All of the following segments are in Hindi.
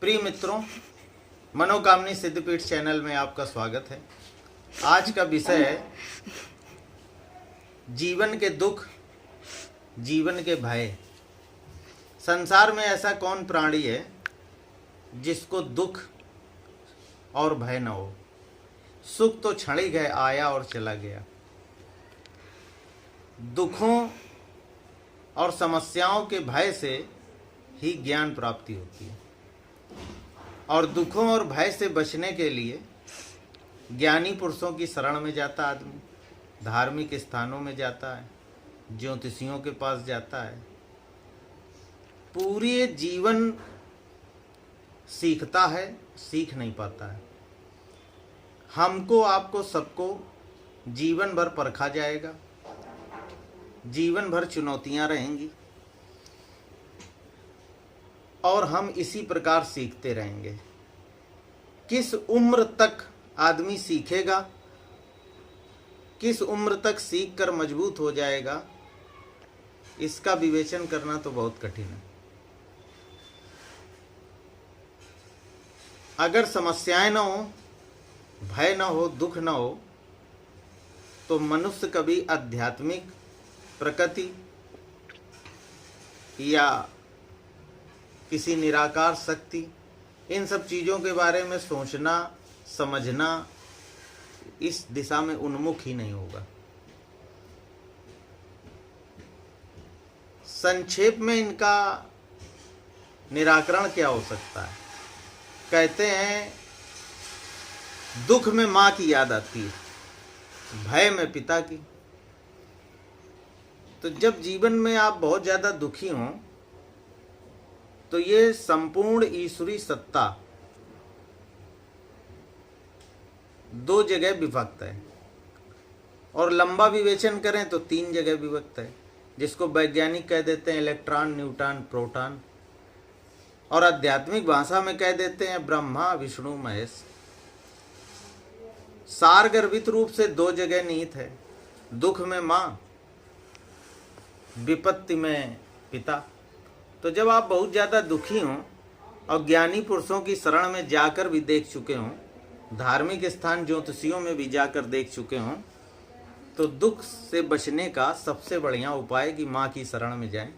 प्रिय मित्रों, मनोकामनी सिद्धपीठ चैनल में आपका स्वागत है। आज का विषय है जीवन के दुख, जीवन के भय। संसार में ऐसा कौन प्राणी है जिसको दुख और भय न हो। सुख तो क्षण ही गए, आया और चला गया। दुखों और समस्याओं के भय से ही ज्ञान प्राप्ति होती है, और दुखों और भय से बचने के लिए ज्ञानी पुरुषों की शरण में जाता आदमी, धार्मिक स्थानों में जाता है, ज्योतिषियों के पास जाता है, पूरे जीवन सीखता है, सीख नहीं पाता है। हमको, आपको, सबको जीवन भर परखा जाएगा, जीवन भर चुनौतियां रहेंगी और हम इसी प्रकार सीखते रहेंगे। किस उम्र तक आदमी सीखेगा, किस उम्र तक सीख कर मजबूत हो जाएगा, इसका विवेचन करना तो बहुत कठिन है। अगर समस्याएं न हो, भय न हो, दुख न हो, तो मनुष्य कभी आध्यात्मिक प्रकृति या किसी निराकार शक्ति, इन सब चीज़ों के बारे में सोचना, समझना, इस दिशा में उन्मुख ही नहीं होगा। संक्षेप में इनका निराकरण क्या हो सकता है? कहते हैं दुख में माँ की याद आती है, भय में पिता की। तो जब जीवन में आप बहुत ज़्यादा दुखी हों तो ये संपूर्ण ईश्वरी सत्ता दो जगह विभक्त है, और लंबा विवेचन करें तो तीन जगह विभक्त है, जिसको वैज्ञानिक कह देते हैं इलेक्ट्रॉन, न्यूट्रॉन, प्रोटॉन, और आध्यात्मिक भाषा में कह देते हैं ब्रह्मा, विष्णु, महेश। सारगर्भित रूप से दो जगह निहित है, दुख में माँ, विपत्ति में पिता। तो जब आप बहुत ज़्यादा दुखी हों और ज्ञानी पुरुषों की शरण में जाकर भी देख चुके हों, धार्मिक स्थान ज्योतिषियों में भी जाकर देख चुके हों, तो दुख से बचने का सबसे बढ़िया उपाय कि माँ की शरण में जाएं।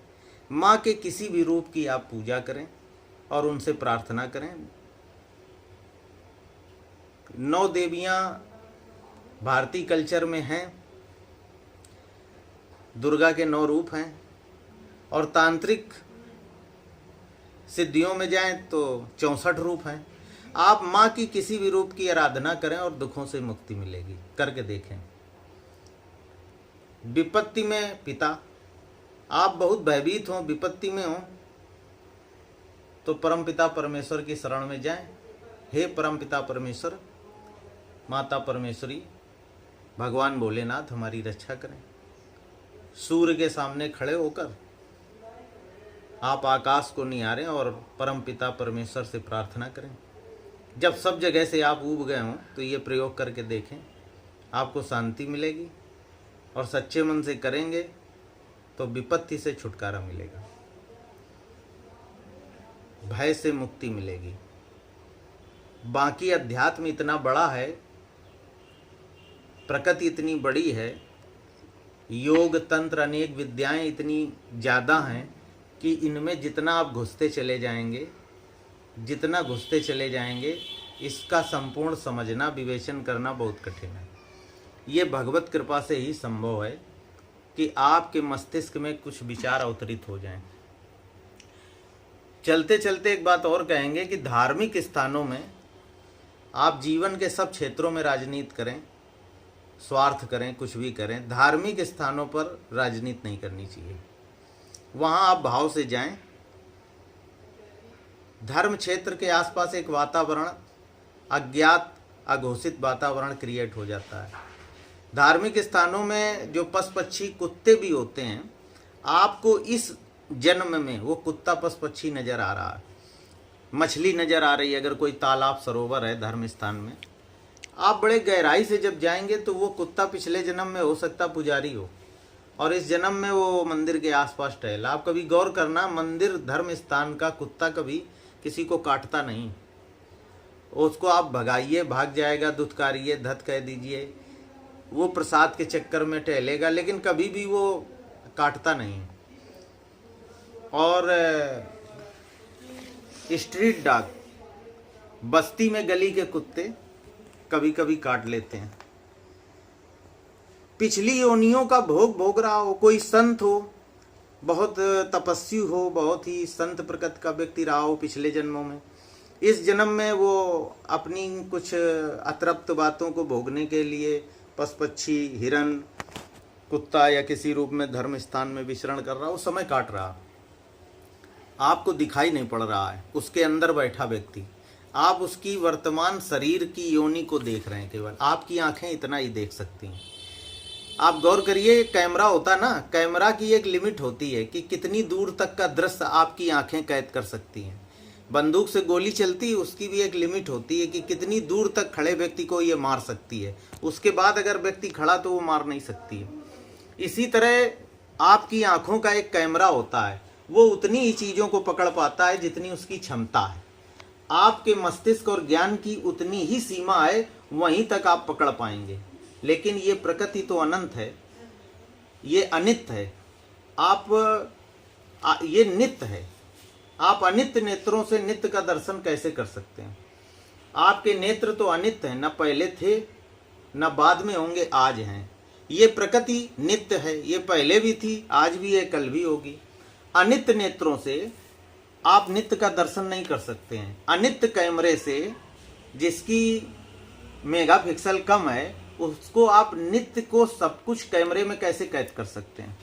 माँ के किसी भी रूप की आप पूजा करें और उनसे प्रार्थना करें। 9 देवियाँ भारतीय कल्चर में हैं, दुर्गा के 9 रूप हैं, और तांत्रिक सिद्धियों में जाएं तो 64 रूप हैं। आप माँ की किसी भी रूप की आराधना करें और दुखों से मुक्ति मिलेगी, करके देखें। विपत्ति में पिता, आप बहुत भयभीत हों, विपत्ति में हों, तो परमपिता परमेश्वर की शरण में जाएं। हे परमपिता परमेश्वर, माता परमेश्वरी, भगवान भोलेनाथ हमारी रक्षा करें। सूर्य के सामने खड़े होकर आप आकाश को निहारें और परमपिता परमेश्वर से प्रार्थना करें। जब सब जगह से आप ऊब गए हों तो ये प्रयोग करके देखें, आपको शांति मिलेगी, और सच्चे मन से करेंगे तो विपत्ति से छुटकारा मिलेगा, भय से मुक्ति मिलेगी। बाकी अध्यात्म इतना बड़ा है, प्रकृति इतनी बड़ी है, योग तंत्र अनेक विद्याएं इतनी ज़्यादा हैं कि इनमें जितना आप घुसते चले जाएंगे, जितना घुसते चले जाएंगे, इसका संपूर्ण समझना, विवेचन करना बहुत कठिन है। ये भगवत कृपा से ही संभव है कि आपके मस्तिष्क में कुछ विचार अवतरित हो जाएं। चलते चलते एक बात और कहेंगे कि धार्मिक स्थानों में आप जीवन के सब क्षेत्रों में राजनीति करें, स्वार्थ करें, कुछ भी करें, धार्मिक स्थानों पर राजनीति नहीं करनी चाहिए। वहाँ आप भाव से जाएं। धर्म क्षेत्र के आसपास एक वातावरण, अज्ञात, अघोषित वातावरण क्रिएट हो जाता है। धार्मिक स्थानों में जो पशु पक्षी, कुत्ते भी होते हैं, आपको इस जन्म में वो कुत्ता पशु पक्षी नज़र आ रहा है, मछली नज़र आ रही है। अगर कोई तालाब, सरोवर है धर्म स्थान में, आप बड़े गहराई से जब जाएंगे तो वो कुत्ता पिछले जन्म में हो सकता पुजारी हो, और इस जन्म में वो मंदिर के आसपास टहला। आप कभी गौर करना, मंदिर धर्म स्थान का कुत्ता कभी किसी को काटता नहीं। उसको आप भगाइए, भाग जाएगा, दुत्कारिए, धत कह दीजिए, वो प्रसाद के चक्कर में टहलेगा, लेकिन कभी भी वो काटता नहीं। और स्ट्रीट डॉग, बस्ती में गली के कुत्ते कभी कभी काट लेते हैं। पिछली योनियों का भोग भोग रहा हो, कोई संत हो, बहुत तपस्वी हो, बहुत ही संत प्रकृति का व्यक्ति रहा हो पिछले जन्मों में, इस जन्म में वो अपनी कुछ अतृप्त बातों को भोगने के लिए पशु पक्षी, हिरन, कुत्ता या किसी रूप में धर्म स्थान में विचरण कर रहा हो, समय काट रहा, आपको दिखाई नहीं पड़ रहा है उसके अंदर बैठा व्यक्ति। आप उसकी वर्तमान शरीर की योनि को देख रहे हैं, केवल आपकी आंखें इतना ही देख सकती हैं। आप गौर करिए, कैमरा होता ना, कैमरा की एक लिमिट होती है कि कितनी दूर तक का दृश्य आपकी आंखें कैद कर सकती हैं। बंदूक से गोली चलती है, उसकी भी एक लिमिट होती है कि कितनी दूर तक खड़े व्यक्ति को ये मार सकती है, उसके बाद अगर व्यक्ति खड़ा तो वो मार नहीं सकती है। इसी तरह आपकी आंखों का एक कैमरा होता है, वो उतनी ही चीज़ों को पकड़ पाता है जितनी उसकी क्षमता है। आपके मस्तिष्क और ज्ञान की उतनी ही सीमा है, वहीं तक आप पकड़ पाएंगे। लेकिन ये प्रकृति तो अनंत है, ये अनित्य है, ये नित्य है। आप अनित्य नेत्रों से नित्य का दर्शन कैसे कर सकते हैं? आपके नेत्र तो अनित्य हैं, न पहले थे न बाद में होंगे, आज हैं। ये प्रकृति नित्य है, ये पहले भी थी, आज भी है, कल भी होगी। अनित्य नेत्रों से आप नित्य का दर्शन नहीं कर सकते हैं। अनित्य कैमरे से, जिसकी मेगापिक्सल कम है, उसको आप नित्य को सब कुछ कैमरे में कैसे कैद कर सकते हैं?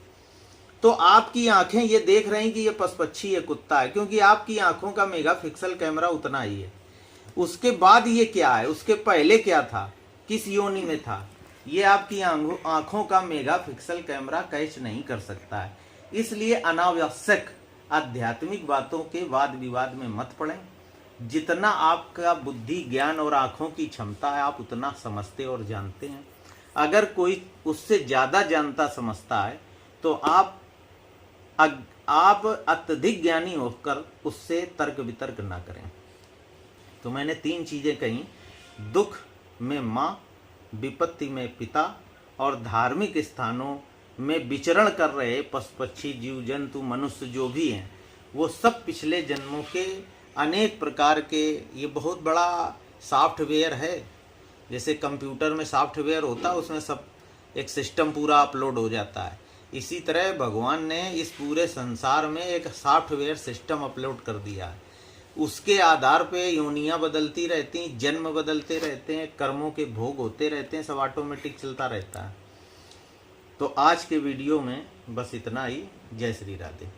तो आपकी आंखें ये देख रही हैं कि ये पशु पक्षी, ये कुत्ता है, क्योंकि आपकी आंखों का मेगापिक्सल कैमरा उतना ही है। उसके बाद ये क्या है, उसके पहले क्या था, किस योनि में था, ये आपकी आंखों का मेगापिक्सल कैमरा कैच नहीं कर सकता है। इसलिए अनावश्यक आध्यात्मिक बातों के वाद विवाद में मत पड़ें। जितना आपका बुद्धि, ज्ञान और आंखों की क्षमता है, आप उतना समझते और जानते हैं। अगर कोई उससे ज़्यादा जानता समझता है तो आप अत्यधिक ज्ञानी होकर उससे तर्क वितर्क ना करें। तो मैंने 3 चीज़ें कही, दुख में माँ, विपत्ति में पिता, और धार्मिक स्थानों में विचरण कर रहे पशु पक्षी, जीव जंतु, मनुष्य जो भी हैं, वो सब पिछले जन्मों के अनेक प्रकार के, ये बहुत बड़ा सॉफ्टवेयर है। जैसे कंप्यूटर में सॉफ्टवेयर होता है, उसमें सब एक सिस्टम पूरा अपलोड हो जाता है। इसी तरह भगवान ने इस पूरे संसार में एक सॉफ्टवेयर सिस्टम अपलोड कर दिया है। उसके आधार पे योनियाँ बदलती रहती हैं, जन्म बदलते रहते हैं, कर्मों के भोग होते रहते हैं, सब ऑटोमेटिक चलता रहता है। तो आज के वीडियो में बस इतना ही। जय श्री राधे।